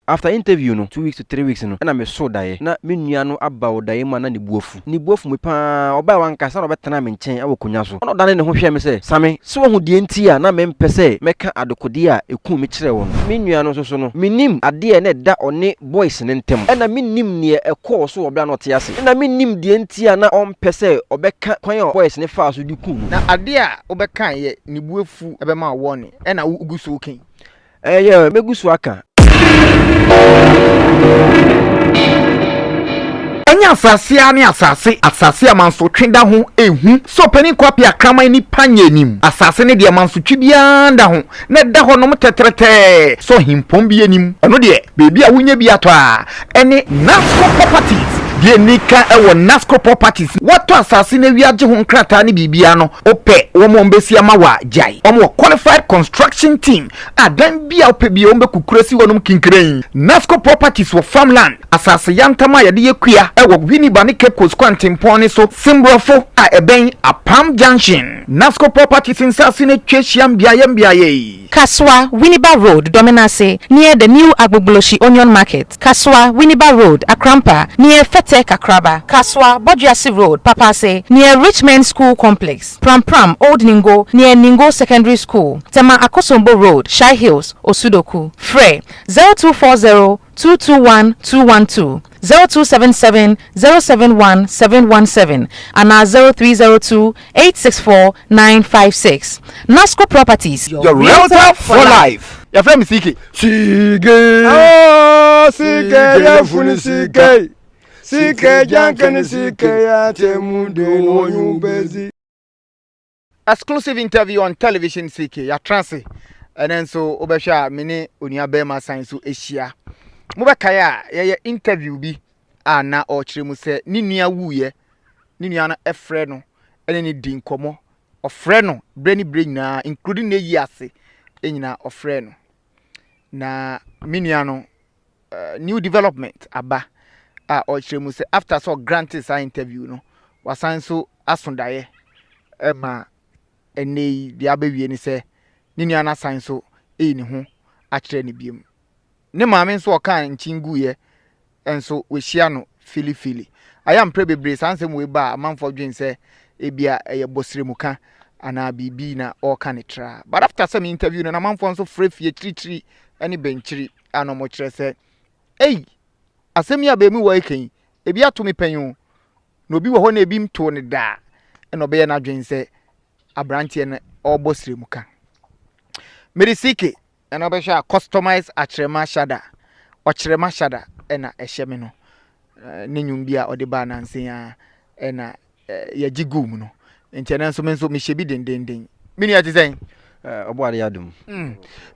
after interview no 2 weeks to 3 weeks no na me so dae na me nua no aba o dae ma na ne buafu me pa oba wankasa na obetena me nchen awo konya so no dane ne ho hwe me se same se wo hu die nti a na me mpese meka adokode a eku me kire wo no me nua no so no minim ade ne da one boys ne ntem na minim ne ekọ so obla no te ase na minim die nti a na ompese obeka kwan a boys ne fa so di ku na ade a obeka ye ne buafu ebema wo ne na uguso ken yeah meguso aka anya asase amanso twenda ho ehu so pani kwapia kraman ni panyenim asase ne de amanso twibia nda ho na da ho no tetrete so himpom bi enim eno de bebi a wunya bi ato a ene Nasco Properties die nika ewo Nasco Properties wato asase na wiaje ho nkrata ne bibia no ope wo mo mbesi ama wa jai wo qualified construction team adan bia ope bia wo mbekukurasi wonum kinkren Nasco Properties wo farmland asase yantama yade yekua ewo Winneba ne Cape Coast Quantimpone so Simbrofo a eben Apam Junction Nasco Properties insase ne twehyiam biaye Kaswa Winneba Road Dominase near the new Agbogloshi Onion Market Kaswa Winneba Road Akrampa near Fete Kakraba Kaswa Bojiasi Road Papase near Richmond School Complex Pram Old Ningo near Ningo Secondary School Tema Akosombo Road Shai Hills Osudoku Frey 0240 221 212 0277 071 717 and 0302 864 956. Nasco Properties. Your realtor for life. Your friend Sike. Sige. Oh, Sike ya funi Sike. Sike jankani Sike ya temude no yubezi. Exclusive interview on television Sike ya transi. And then so obesha mini onia bema science eshia. Mubekaya ye interview bi ana ochire mu se ni nua wuye ni nua na efre no ene ni di nkomo ofre no bre nyina including na yi ase enyina ofre no na minua no new development aba a ochire mu se after so granted sa interview no wasan so asondaye ma ene bi abawie ni se ni nua na san so ni ho akire ni biem ne maame nso okan nchingu ye enso we hia no fili aya mpre bebre sansem we ba amanfo dwen se ebia eye bosremuka ana bibi na oka ne tra but after some interview na amanfo nso frefie chiri ani benchiri ano mo kire se asem ya be mi wo eken ebia to me panyu no bi wo ho na ebi mto ne da eno be ye na dwen se abrantie na obosremuka Merisike eno be sha customize atrema shada ochrema shada ena ehyeme no ne nwum bia ode ba nansen a ena ya jigum no ntene nso menso me hyebi dendenden mini ati sen oboade yadum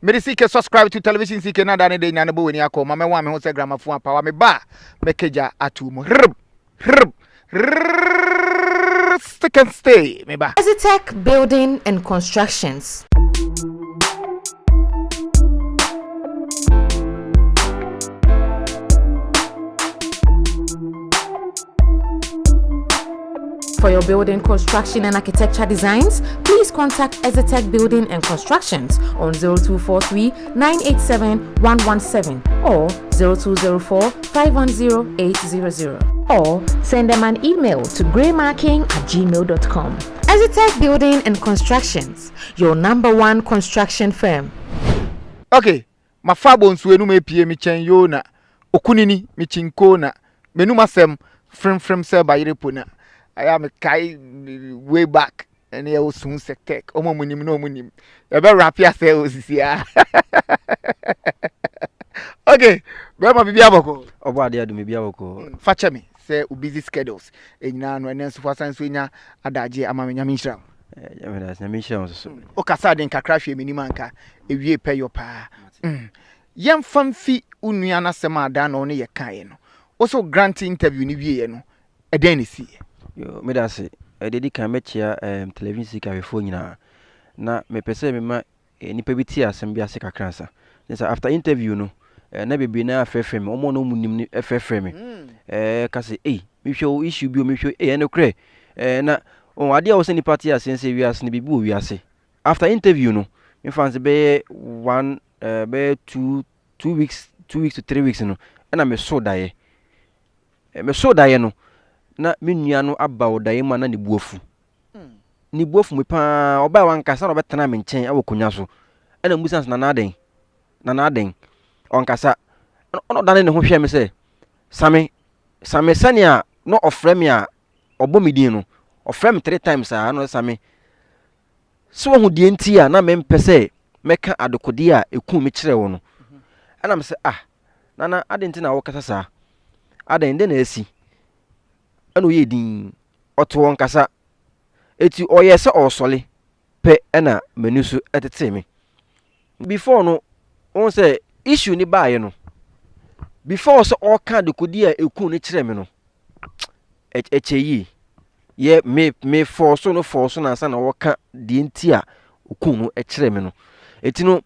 Merisike subscribe to television Sike na da ne de nyane bo weni akoma me wa me ho se gramafo apa wa me ba mekeja atu mu stick and stay me ba Ezitech Building and Constructions. For your building construction and architecture designs, please contact Ezitech Building and Constructions on 0243 987 117 or 0204 510 800 or send them an email to greymarking@gmail.com. Ezitech Building and Constructions, your #1 construction firm. Okay, mafabo nsuenu mepie mi chen yo na okunini mi chinko na menuma sem frem se bayirepo na I am kai way back and here was soon se tech omo munim no munim e be rap ya se osisia okay be ma bibia boko oboade adum bibia boko fache me say u busy schedules enyina no enenso fasan so enya adaje amamenya minhira na minhira so o kasa den kakra hwe minim anka ewie pɛ yo pa yem famfi unua na sema ada no ne ye kan no also grant interview ni wie no eden ni si yo me da se dedi kan mechia television Sike afefo nyina na me pese me ma nipa bi ti asem bi ase kakra sa after interview no na bebi na afefre me omo no munim ni afefre me ka se me hwe issue bi o me hwe ene kre na on ade a wo se nipa ti ase nse wi ase ni bibi o wi ase after interview no me fancy be 2 weeks 2 weeks to 3 weeks no na me so dae me so dae no na me nua no aba wo dae ma na ne buofu ni buofu me pa oba wankasa na obetena me nchen awo konya so na musa na aden onkasa ono dane ne ho hwe me se same sania no ofre me a obo me din no ofre me 3 times a no same so hu die nti a na me mpese meka adokode a eku me kire wo no ana me se nana aden nti na wo kasa sa aden de na asi ana o ye din oto onkasa eti oye se osole pe na manu so etete me before no on say issue ni baaye no before so all kan de kodi a eku ni kire me no echeyi ye me force na sa na wo ka de nti a oku no kire me no eti no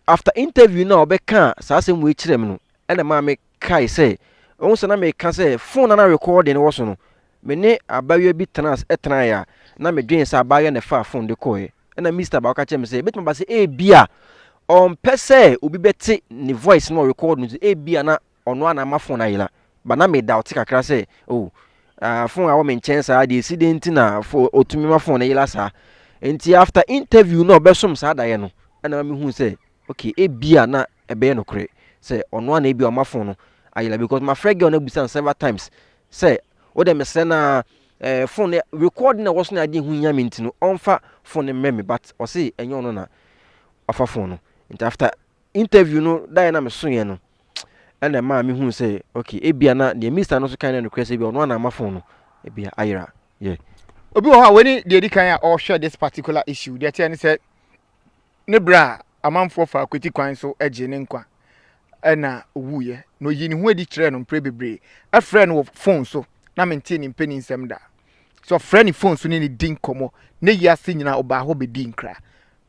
after interview na obeka sa asem we kire me no ena ma me kai say on say na me ka say phone na recording wo so no me ne abawe bi etena ya na me dwen sa abawe na fa phone de koye ena Mr. ba ka che me say betima ba say bia on pese obi beti ni voice no record no bia na ono ana ma phone ayila ba na me doubt kakra say phone a wo me nchen sa de incident na for otumi ma phone ayila sa enti after interview no obesom sa daye no ena me hu say okay bia na ebe no kre say ono ana bia o ma phone no ayila because my friend girl na busan several times say o de me say na phone recording na was na de hu nya me ntino onfa phone me but o say enyo no na afa phone no and after interview no die na me so ye no and ma me hu say okay ebia na the Mr. no so kind of request ebia no na ma phone no ebia ayira yeah obi wo ha weni de edi kan a all share this particular issue de tie ne say ne bra amanfo fa akweti kwan so eje ne nkwa na owuye no yi ni hu edi kire no mpre bebre a friend wo phone so na maintain ni mpeni nsem da so friend ni phone so ni din komo ne yi ase nyina oba ho be din kra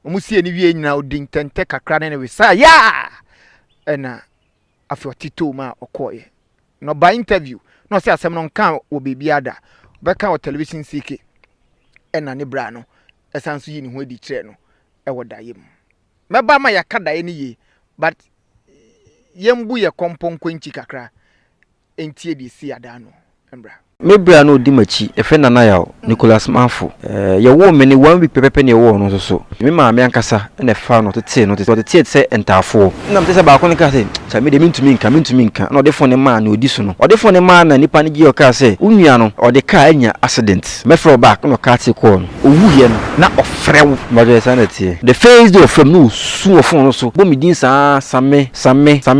omusie ni wie nyina odin tente kakra ne we sa ya na afi otito ma okoye no by interview no say asem no nka wo bebi ada beka o television CK na ne bra no esanso yi ni hu edi kire no wo dayem meba ma yakada ye ni ye but yembu ye kompon kwenchi kakra entie di si ada no embra mebra no di machi efe nana yawo Nicholas Manfo ye wo me ni 1 week pepepe ne wo no so me ma me ankasa na fa no tete no tete se entafo na mtese ba ko ne ka se cha me de mintumi nka na odefo ne ma na odi so no odefo ne ma na nipa ne gi o ka se unua no ode ka anya accident me fro back no ka te ko no owuye no na ofrewo maje sanity the face do from no su ofo no so bo mi din sa same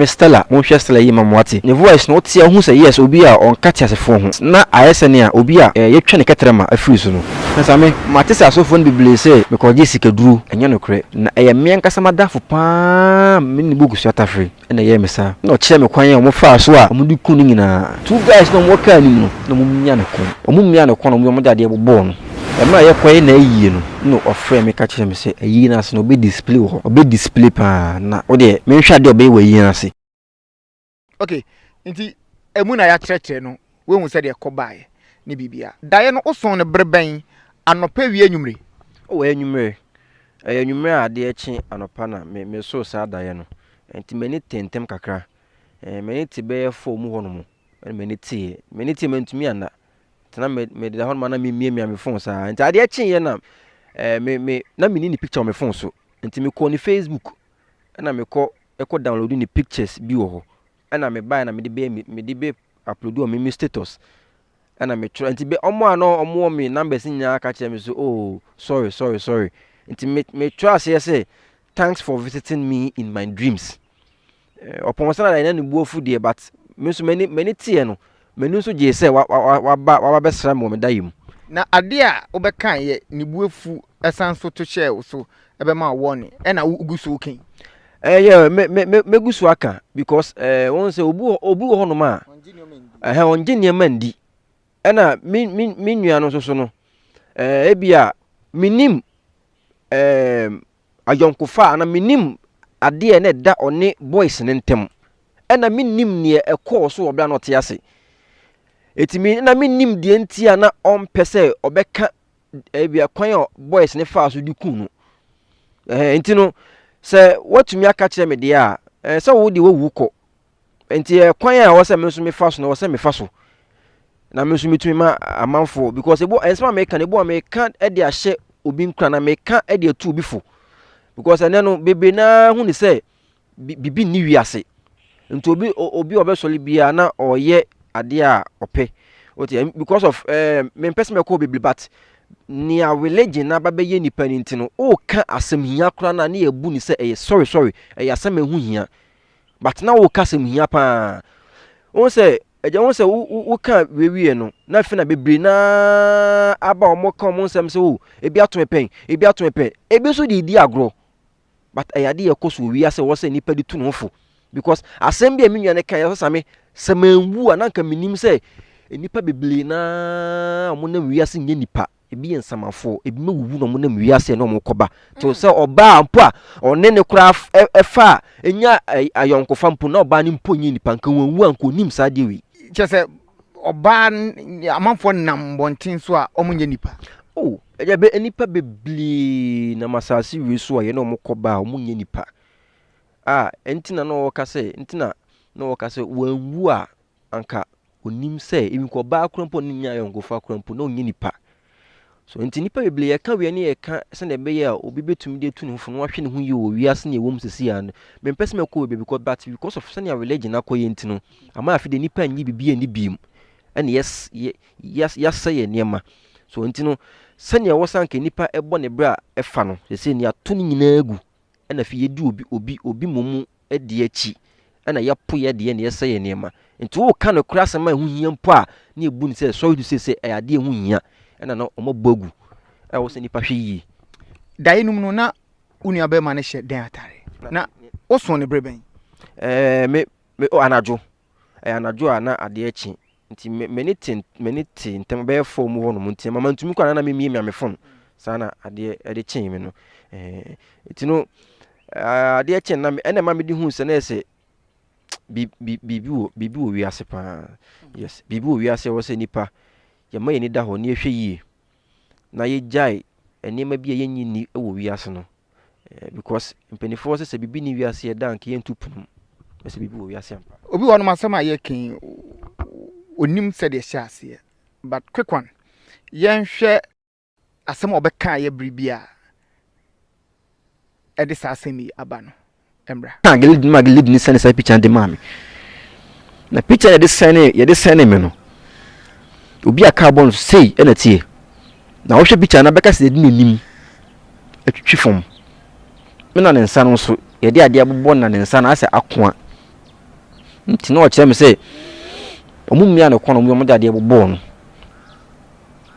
Stella mo hwe Stella yi mamwate ne voice no tie hu se yes obi a on ka te asefo ho na ayesene a obi a yetwe ne ketrema afiri so no same matese asofo no biblie se me ko je sikaduru enye no kre na eye me nkasa madafo pa me ni bugusu atafri na ye me sa na o kire me kwan ya mo fa so a mo di kun nyina two guys no mo ka ni mu no na mo mia ne kon o mo mia ne kon no mo dade bobo no emra ye kwaye na ayi no ofre me ka kire me se ayi na se no be display ho obe display pa na o de me hwa de obe wayi na se okay nti emu na ya kire no we hu se de kobae ni bibia daye no oson ne breben anopa wie anwumre o we anwumre ade echi anopa na me so sa daye no enti meni tentem kakra meni tibe fo mu ho no mo meni ti mentumi anda tena me de ho ma na me me phone sa enti ade echi ye na me na me ni picture on me phone so enti me ko ni Facebook na me ko download ni pictures bi wo ho na me buy na me de be upload on me status and me try nti be omo me numbers nya ka kire me so oh sorry nti me try say thanks for visiting me in my dreams upon sana na ni buofu de but me so many tie no menu so je say wa be sra me dayim na ade a obeka ye ni buofu esanso to share so ebe ma woni e na ugusu ken yeah me gusu aka because won say obu ho no ma onje ne mandi ena min nua no so no ebia minim ayonkofa na minim ade ne da one boys ne ntem ena minim ne ekọ so obla no te ase etimi na minim de ntia na ompese obeka ebia kwan boys ne fa so di kunu enti no se watumi aka kire me de a se wo de wo wuko enti kwan a wo se me so me fa so na wo se me fa so na me so metumi ma amanfo because ebo ensema me kan ebo me kan e de ahye obi nkra na me kan e de atu obi fo because ene no bebe na hu ni se bibi ni wiase nti obi obesoli bia na oye ade a ope because of me person me ko bibli but ni a religion na ba ye nipa ni ntino o ka asem hia kra na na ebu ni se sorry asem ehu hia but na o ka asem hia pa o se eja won se wo ka wewie no na fi na bibli na aba o mo ka mo nsem se o ebi ato pen ebi so di agro but ayade yekoso wi ase wo se nipa di tu no fo because asem bia menua ne kan ya same semanwu ananka minim se nipa bibli na mo na wi ase nye nipa ebi ensamafo ebi mewuwu no mo na wi ase no mo koba to se oba ampo a one ne kura efa enya ayonkofa mpo na oba ne mpo nye nipa nka wanwu anko nim sa de wi chese oba amanfo nam bontin so a omunye nipa oh eja be nipa bibli na masasi wi so ye no mo koba omunye nipa entina no wokase entina no wokase wanwu a anka onim se emi ko ba akrampo nya yongofa akrampo na onye nipa so enti nipa bibli ye ka we ne ye ka se na be ye obi betumi de tu ne ho no wahwe ne ho yi o wiase ne ewom sesi ya no me pese me ko be because of senior religion akoye enti no ama afi de nipa nyi bibie ni biem ene yes say niema so enti no senior wosanke nipa ebo ne bra efa no sesi ne ato ne nyina agu ena fi yedi obi momu edi achi ena yapo ye de ne yeseye niema enti wo ka no krasa ma hu hia mpo a ne ebu ni se sorry to say ayade hu hia ena no omobogu wo se nipa hwe dai num no na unia be ma ne hye den atare na wo so ne breben me anajo ana ade achi nti meniti ntem be fo mu hono nti mama ntumi kwa na me me fon sana ade chen me no enti no ade chen na ene ma me di hu se na ese bibi wo wiase pa yes bibi wo wiase wo se nipa ya ma yeni da ho ne ehwe yie na ye jai enema bia yenyi ni wo wiase no because mpenifo se bibi ni wiase da nka ye ntupum se bibi wo wiase ampa obi wono masama ye kin onim se de hyase but quick one yen hwe asem obeka ye bribia e de sasemi aba no embra maglid ni sene sa picture de mami na picture ye de sene me no obi aka bon sei ena tie na wo hwe picture na beka se de nanim atwitwi fom me na ne nsa no so ye de ade abobɔ na ne nsa na ase akoa nti na o kire me se omumia ne kono mo de ade abobɔ no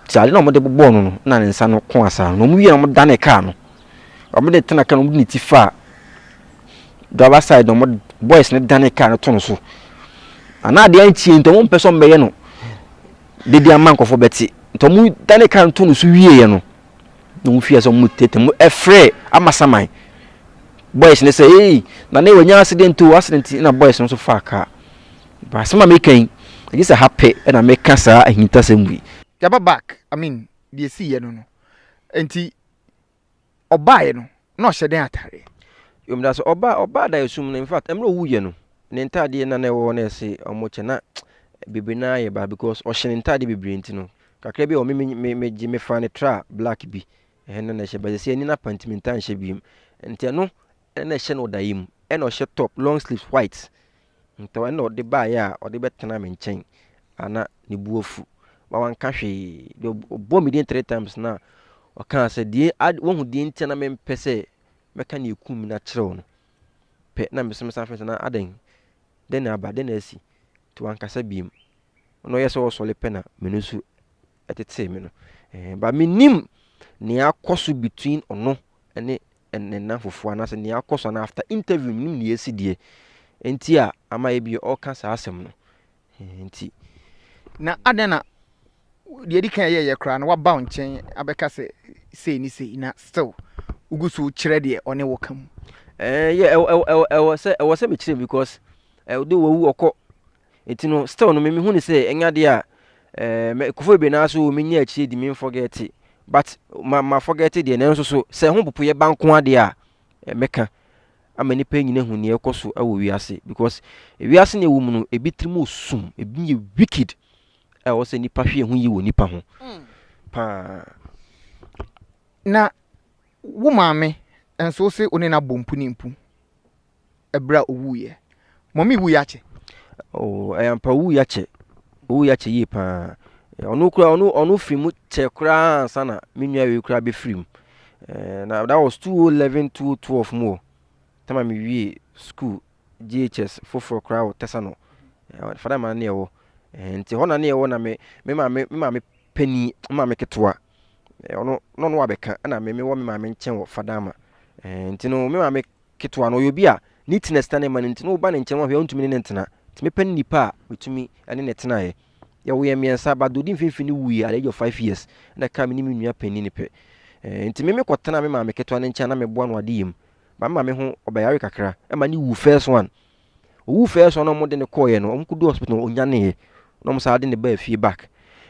tiale na mo de bobɔ no na ne nsa no ko asa no mo wi na mo da ne ka no o mo de tena ka no mo ni tifa driver side no mo boys ne da ne ka no to no so ana ade antie nto mo pese mbeye no de dia mankofo beti nto mo da ne ka no to no so wie ye no no mo fie so mo tete mo efre amasaman boys ne say eh na ne wanya accident na boys no so fa ka ba sama mekan e say happy na meka sa ahinta semwi yaba back I mean the see ye no enti oba ye no na hye den atare yom da so oba da yesum no in fact emro wu ye no ne ntade na na wo na se omoche na bebe na ye ba because o hye ntade bebe enti no kakra bi o me fa ne tra black bi ehna na hye ba se ni na pantimenta hye bi enti no na hye no da yim e na hye top long sleeves white nto na o de ba ya o de betena me nchen ana ne buofu ba wan ka hwe de bo me 3 times na o kan se die wo hu die ntena me mpese meka ne ekum na kyerɛw no pe na me sem sanfɛ na adan den na aba den na asi to wan kasa biem no yeso wo sole pe na me no su etete me no ba me nim ne akoso between ono ene na fofo ana se ne akoso na after interview nim ne esi die enti a ama ye bi o ka sa asem no enti na adena de di kan ye kra na wa ba nchen abeka se sei ni sei na still ugusu kire de one wo kam yeah I was me kire because do wo okọ enti no still no me hu ni say enya de a me kofo be na so me nya kire di me forget but ma forget de na so say ho popo ye banko ade a meka ama nipa nyina hu ne ekoso awo wiase because wiase ne wo mu no ebi trimo sum ebi ye wicked wo se nipa hwe hu yi wo nipa ho pa na wo maame enso se oni na bompu ni mpu ebra owu ye mommy wu ya che ayampa wu ya che yi pa onu film che kra sana menua we kra be film na that was 2011 to 12 more tama mi wi school GHS for kra tesa no fada man ne wo nti hona ne wo na me maame pani maame ketwa ono no wa beka na me wo me maame nchen wo fada ma nti no me maame ketwa no yobi a neatness tane man nti no ba ne nchen wo hwe ontumi ne ntena nti me pani nipa betumi ane ne tena ye ya wo ye miensa ba do din finfini wi at age of 5 years na ka me ni me nua pani ni pe nti me kwotena me maame ketwa ne nchen na me boa no ade yim ba maame ho obayare kakra e ma ni wu first one no mo de ne koye no omkudu hospital onyane no mo sa de ne ba fie back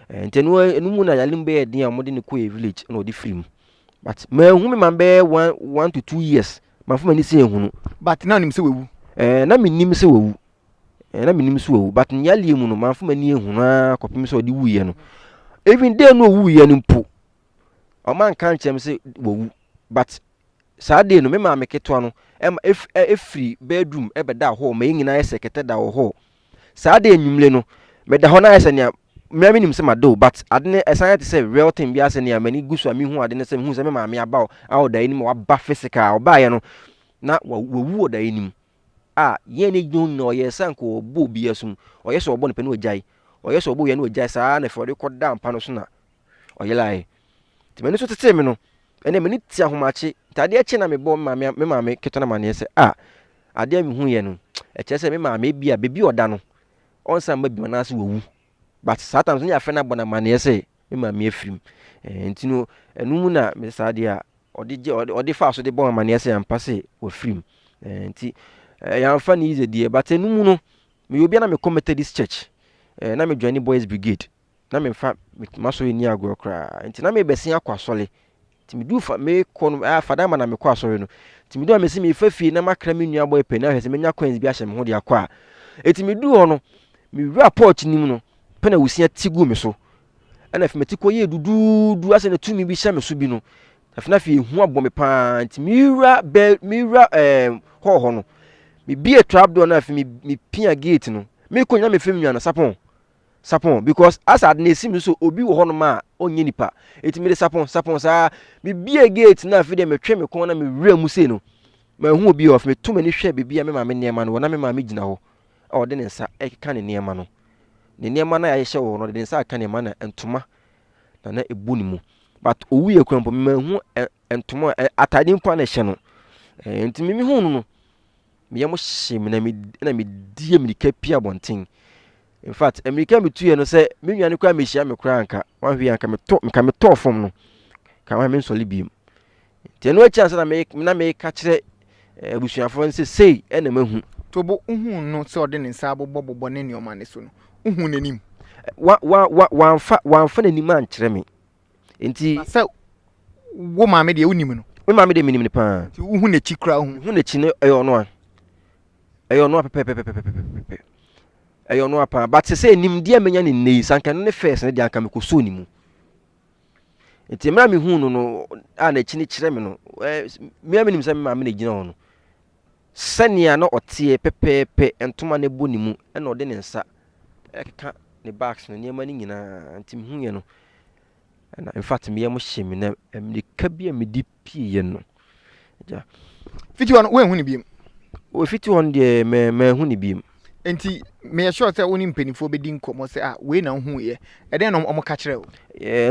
nti no mu na yalim be din a mo de ne koye village no di film but me hu me man be 1 to 2 years ma fu mani se ehunu but na nim se wewu na me nim se wewu na me nim se wewu but nyale mu no ma fu mani ehunu a kopim se odi wuye no even day no wuye no mpo o man kan chem se wewu but Saturday no me maame ketwa no free bedroom ebeda ho ma nyina yesekete da ho Saturday nwumle no me da ho na yesenia me nim se mado but adene esan say real thing bi asenia mani gusu ami hu adene se hu se me maame aba o da enim wa ba physical o ba ye no na wawu o da enim ye ne gun no ye san ko obo bi yesum o ye so obo ne pe no ojai o ye so obo ye no ojai saa na fe ode ko da mpa no so na o ye lai ti mani so tete me no ene mani tia homache tade eche na me bo me maame ketona mane se ade mi hu ye no eche se me maame bia bebi oda no onsa ma bi na se wowu but sometimes nya fe na bona mane se me maame afirim enti no enu mu na me sade a ode fa so de bon mane se ampa se wafirim enti ya amfa ni ize die but enu mu no me obi na me committed this church na me join boys brigade na me fa maso ni agro kra enti na me besia kwasole timidu fa me kono fada ma na me kwa sori no timidu a me si me fafie na makra me nua boy pe na hwese menya coins bi a hye me ho de akwa etimidu ho no me wura porch nim no pe na wusia tigu me so ana fe metiko ye dududu ase na tumi bi hye me so bi no afina fe hu abo me pa timiwura ho no me bie trap door na fe me pia gate no me konya me fe me nua na sapon because as ad na sim so obi wo hono ma onye nipa etimi de sapon sa me bie gate na afide me twe me kon na me wura mu se no ma hu obi of me to me ni hwe bibia me ma me niema no na me ma me gina ho o de ne nsa e ka ne niema no ne niema na ya hye wo no de nsa ka ne ma na entoma na ebu ni mu but owu ye kwampo me ma hu entoma atade mpo na hye no entimi me hu no me yam hye me na me die me ka pia bonten. In fact, America me 2 years no say me nua ne kwa me hia me kra anka wan hwe anka me to fom no ka wan me nsoli biem te no chance na me ka kire abusuafo nse sei na mahu to bo uhu no se ode ne nsa bobo ne nioma ne so no uhu nanim wan fa nanim an kire me enti se wo maame de unim no me maame de minim ne pa ti uhu na chi kra uhu na chi ne eyo no pepe eyo no apa but say nim dia menya ne nei sanka ne first ne dia anka me koso ni mu enti mra me hu no na chi ne kire me no me nim say me ma me na gina ho no sania na otie pepepe entoma ne bo ni mu e na ode ne nsa ekeka ne bags no niema ni nyina enti me hu ye no na in fact me yam hye me na me ka bia me di pie ye no ja fiti won we hu ni biem o fiti won de me hu ni biem enti me sure say woni mpanifo be di nkomo say we na hu ye e den no omo ka kire o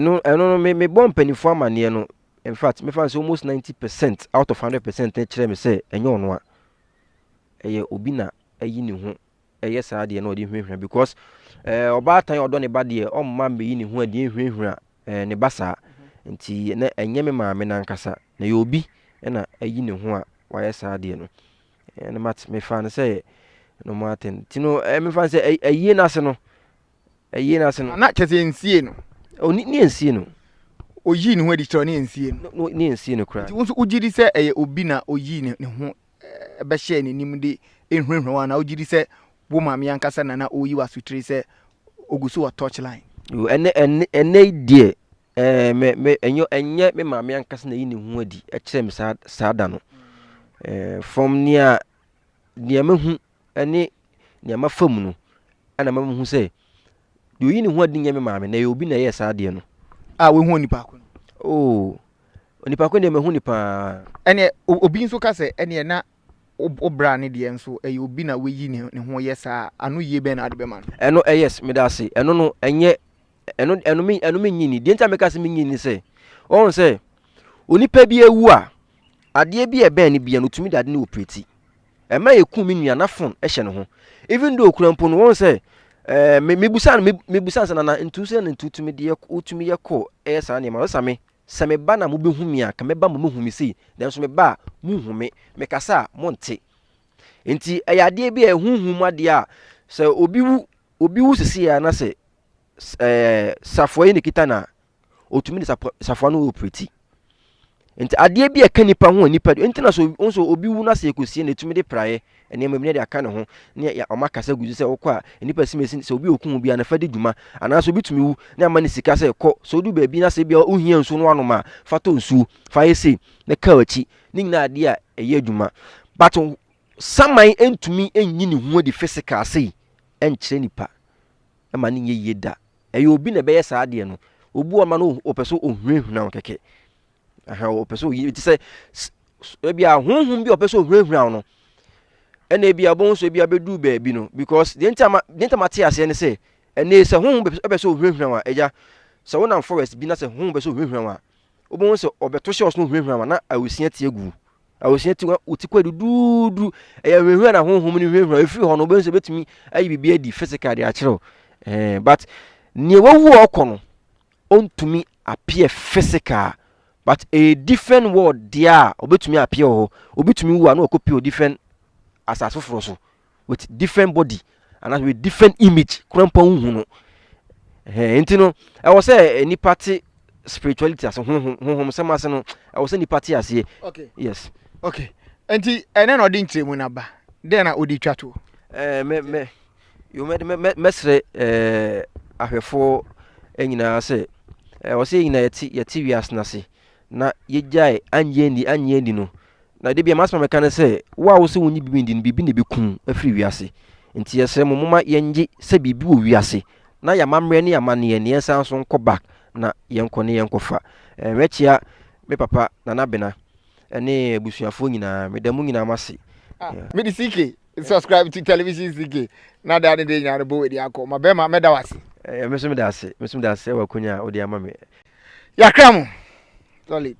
no me bon mpanifo amane no in fact me fancy almost 90% out of 100% kire me say enye ono a eye obi na ayi ni hu eye saa de na odi hwehwe because oba tan odo ne ba de o mma me yi ni hu ade hwehwe ne basa enti na enye me maame na nkasa na ye obi na ayi ni hu a wa ye saa de no na mat me fan say no Martin tino me fan say ayi na se no na chese ensie no o ni ensie no oyi ni hu adi tro ni ensie no ni ensie no kra ti won so ugiri say eye obi na oyi ni hu be share ni nim de ehwehwe wana ogiri se wo maame ankasa na oyi wasutiri se ogusu wa touchline ene die me enye me maame ankasa na yi ne hu adi e kire me saada no from nia mahu ene nia mafam no ana mahu se de yi ne hu adi nya me maame na obi na ye saade no we hu onipa ko onipa ko ne mahu nipa ene obi nso ka se ene na obra ne de nso obi na we yi ne ho ye sa anu ye be na ade be man eno yes me da se eno no enye eno me nyini de nta me ka se me nyini se on se onipa bi ewu a ade bi e ben ne bia no tumi dade ne operate e ma yeku me nua na phone e hye ne ho even though okurampo no on se me busan se na ntu se na ntu tumi de otumi ye ko e sa ne ma so me se me ba na mo be hu mi aka me ba mo hu mi sei den so me ba mu hu me kasa mo nte enti ayade bi e hu mu ade a se obi wu sisi ya na se safo yi nikita na otumi safo no operate enti ade bi e ka nipa ho nipa enti na so onso obi wu na se ekosie na etumi de praye ene mamne de aka ne ho ne ya omakasa guzu se okwa nipa simesi se obi okun bi ana fa de dwuma ana so bitumi wu na amani sika se ko so du ba bi na se bia ohia nsu no anoma fato nsu fa yesi ne kawachi ningna ade a eye dwuma but saman entumi enyi ne ho de physical sei enkyere nipa ma ne ye da obi na be ye sa ade no obu o ma no opeso ohwehuna o keke opeso yi ti se bia honhom bi opeso ohwehuna no ene bia bon so bia bedu ba bi no because the entama te ase ne se ene se honhom opeso ohwehuna wa eja se wona forest bi na se honhom opeso ohwehuna wa obon se obeto hye oso ohwehuna wa na awosia tie gu awosia ti utikwa dudu ehwehuna na honhom ni hwehuna efi ho no obon se betumi ayi bibia di physical de akere but ne wawu okono ontumi appear physical but a different world there obetumi appear ho obetumi wu na okopio different asase foro so with different body and with different image krampa hu no enti no I was say any party spirituality as honhom se mase no I was say any party as okay yes okay enti ene no de ntremu na ba den na odi twato me you mesre ahwefo enyina se o se nyina yeti wias na se na yejai anye ndi no na de bia masma meka ne se wa wo se wonyi bibi ne bekun afri wiase nti yesre mumma yenji se bibi wo wiase na ya mamre ne ya mane ne yensan so nko back na yenko ne yenkofa mechia me papa na nabena ene abusuafo nyina medamu nyina mase me di CK subscribe to television CK na da de nyare bo we di akọ ma be ma meda wase meso me da ase wa kunya odi ama me yakram solid